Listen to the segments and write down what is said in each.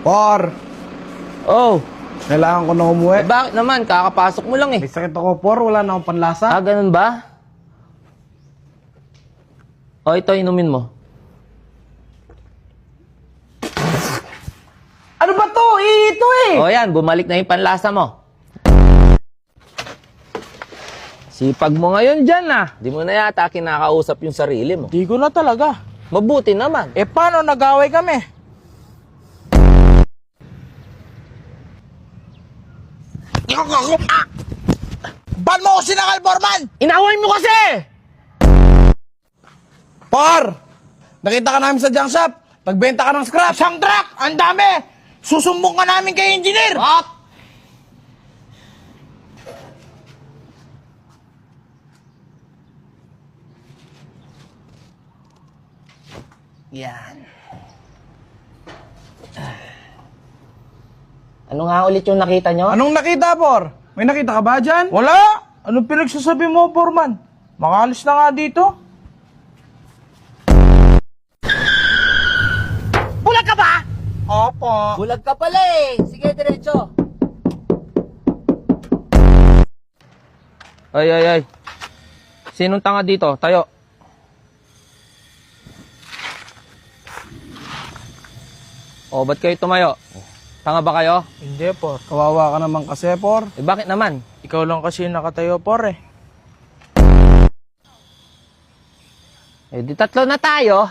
Por, Oh, kailangan ko na umuwi. bakit naman? Kakapasok mo lang eh. May sakit ako, Por. Wala na akong panlasa. Ah, ganun ba? O, ito, inumin mo. Ano ba to? Ito eh! O, yan, bumalik na yung panlasa mo. Sipag mo ngayon dyan ah. Di mo na yata kinakausap yung sarili mo. Di ko na talaga. Mabuti naman. Eh, paano nag-away kami? Ba't mo ako sinakal, Borman? Inaway mo kasi! Por! Nakita ka namin sa junk shop. Nagbenta ka ng scrap. Isang truck! Ang dami! Susumbong ka namin kay engineer! What? Yan. Ano nga ulit yung nakita nyo? Anong nakita, Por? May nakita ka ba dyan? Wala! Anong pinagsasabi mo, Borman? Makalis na nga dito. Bulag ka ba? Opo. Bulag ka pala eh. Sige, diretso. Ay, ay, ay. Sinong tanga dito? Tayo. O, ba't kayo tumayo? Tanga ba kayo? Hindi, Por. Kawawa ka naman kasi, Por. Eh, bakit naman? Ikaw lang kasi nakatayo, Por eh. Eh, di tatlo na tayo.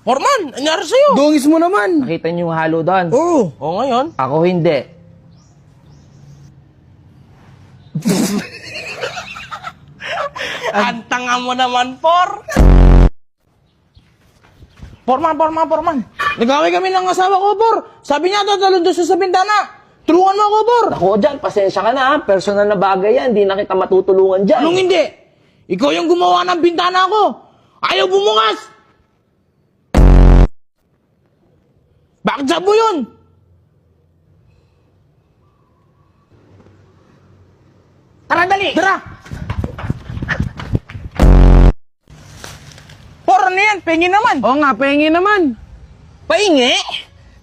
Borman, anyari sa'yo? Dungis mo naman. Nakita niyo yung halo doon? Oo. O ngayon? Ako hindi. Ang tanga mo naman, Por! Porman. Nag-away kami ng asawa ko, Por. Sabi niya, tatalon doon sa bintana. Tulungan mo ako, Por. Ako dyan, pasensya ka na ha. Personal na bagay yan. Hindi na kita matutulungan dyan. Anong hindi? Ikaw yung gumawa ng bintana ko. Ayaw bumukas. Bakit sabo yun? Tara, dali! Tara! Por, ano yan? Pengi naman. Oo nga, pengi naman. Paingi?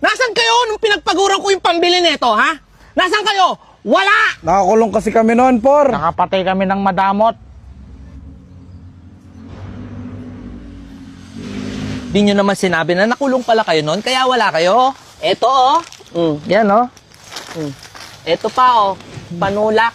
Nasaan kayo nung pinagpaguran ko yung pambili nito, ha? Nasaan kayo? Wala! Nakakulong kasi kami noon, Por. Nakapatay kami ng madamot. Di nyo naman sinabi na nakulong pala kayo noon, kaya wala kayo. Eto, oh. Yan, oh. Eto pa, oh. Panulak.